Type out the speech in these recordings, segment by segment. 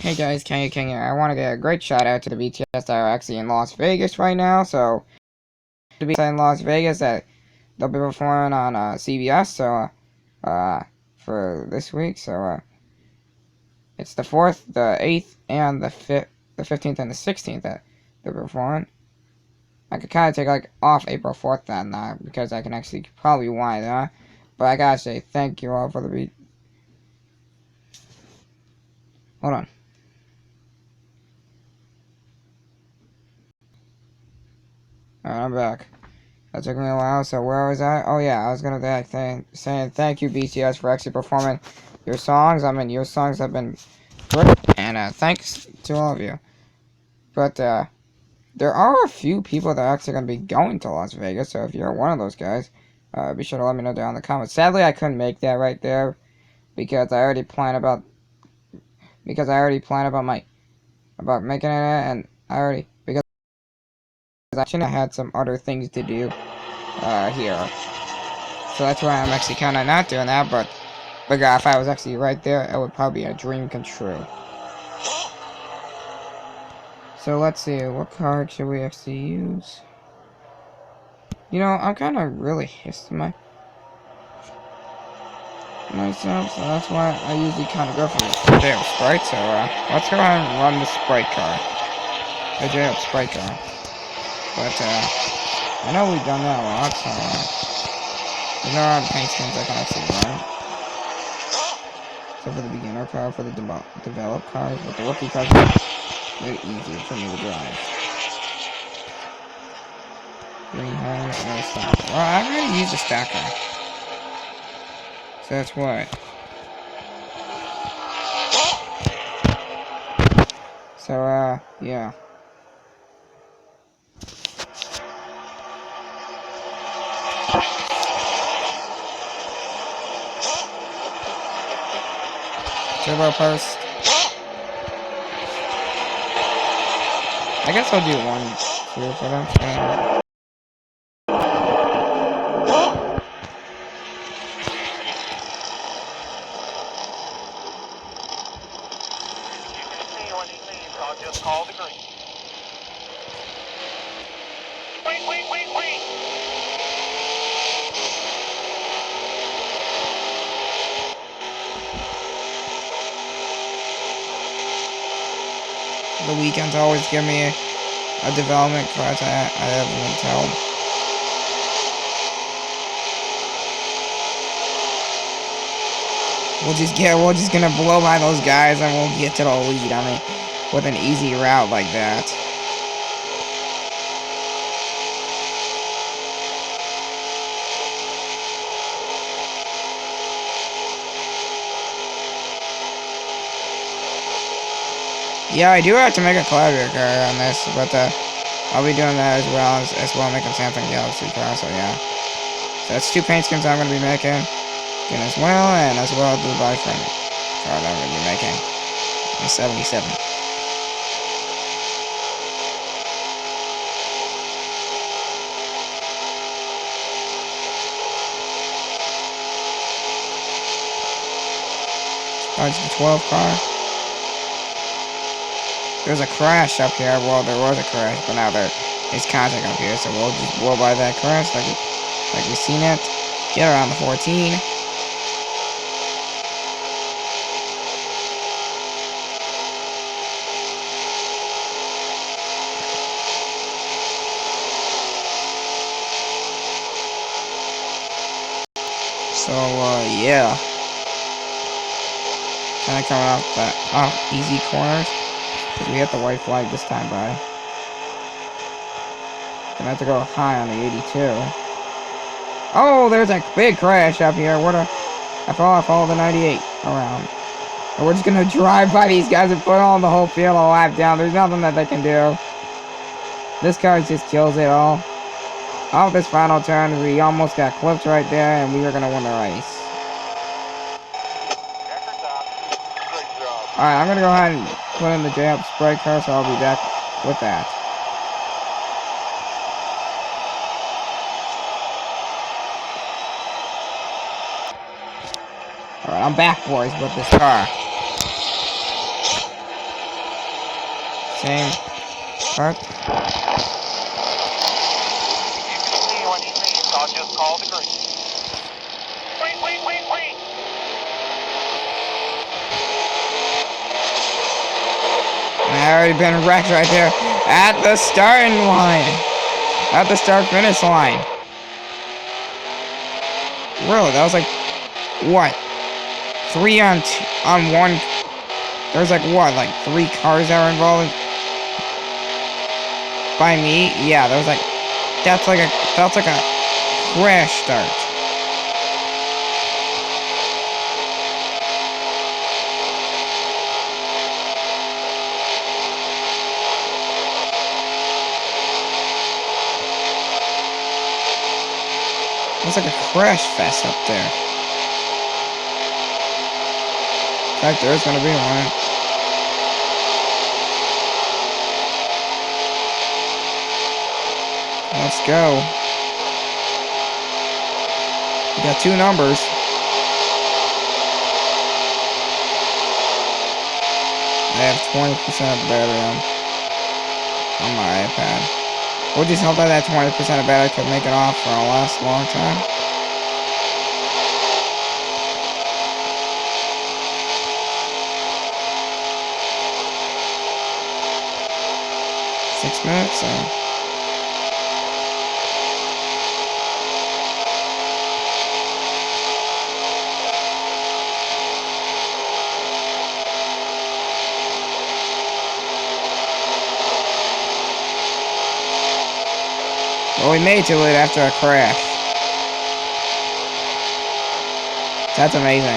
Hey guys, Kenny King here. I want to get a great shout out to the BTS that are actually in Las Vegas right now. So, to be in Las Vegas, they'll be performing on CBS. So, for this week. So, it's the 4th, the 8th, and the 15th and the 16th that they're performing. I could kind of take like off April 4th then, because I can actually probably wind that. But I gotta say thank you all for the beat. Hold on. Alright, I'm back. That took me a while, so where was I? Oh yeah, I was gonna saying thank you BTS for actually performing your songs. I mean, your songs have been great, and thanks to all of you. But there are a few people that are actually gonna be going to Las Vegas, so if you're one of those guys, be sure to let me know down in the comments. Sadly, I couldn't make that right there because I already planned about making it, and because I had some other things to do here. So that's why I'm actually kind of not doing that, but if I was actually right there, it would probably be a dream come true. So let's see, what card should we actually use? You know, I'm kind of really hissed myself, so that's why I usually kind of go for the jhope sprite. So let's go ahead and run the sprite card, the jhope sprite card. But I know we've done that a lot, so there's no other paint skins I can actually run. So for the beginner card, for the develop card, with the rookie card, very easy for me to drive. Green horn and a stacker. Well, I've already used a stacker. So that's what. So, yeah. Turbo post. I guess I'll do 1, 2 for them. I'll just call the green. Wait. The weekends always give me a development class I haven't told. We're just gonna blow by those guys and we'll get to the lead. I mean, with an easy route like that. Yeah, I do have to make a collaborator car on this, but I'll be doing that as well making Samsung Galaxy car, so yeah. So that's 2 paint schemes I'm going to be making as well, and as well as the boyfriend car that I'm going to be making. The 77. Starts the 12 car. There's a crash up here. Well, there was a crash, but now there is contact up here, so we'll just blow by that crash like we've seen it. Get around the 14. So, yeah. Kind of coming off that easy corners. Because we hit the white flag this time, buddy. Gonna have to go high on the 82. Oh, there's a big crash up here. I followed the 98 around. And we're just gonna drive by these guys and put on the whole field a lap down. There's nothing that they can do. This car just kills it all. Off this final turn, we almost got clipped right there, and we were gonna win the race. Alright, I'm gonna go ahead and put in the jhope sprite car, so I'll be back with that. Alright, I'm back, boys, with this car. same part. If you can see when he leaves, I'll just call the green. Wait, wait, wait, wait! I already been wrecked right there at the starting line. At the start-finish line. Really, that was like, what? 3 on 1. There's like, what, like 3 cars that were involved by me? Yeah, there was like, that's like a crash start. It's like a crash fest up there. In fact, there's gonna be one. Let's go. We got 2 numbers. I have 20% of battery on my iPad. We'll just hope that 20% of battery can make it off for a last long time. Six minutes. Well, we made it to it after a crash. That's amazing.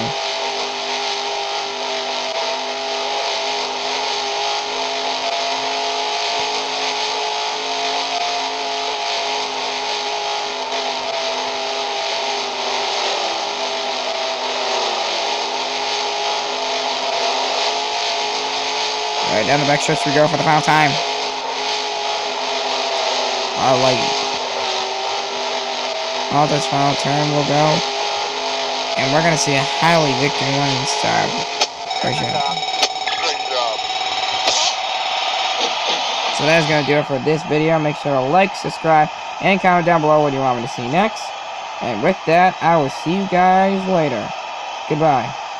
Alright, down the back stretch we go for the final time. All this final turn will go. And we're gonna see a highly victory winning style version. Great job. So that's gonna do it for this video. Make sure to like, subscribe, and comment down below what you want me to see next. And with that, I will see you guys later. Goodbye.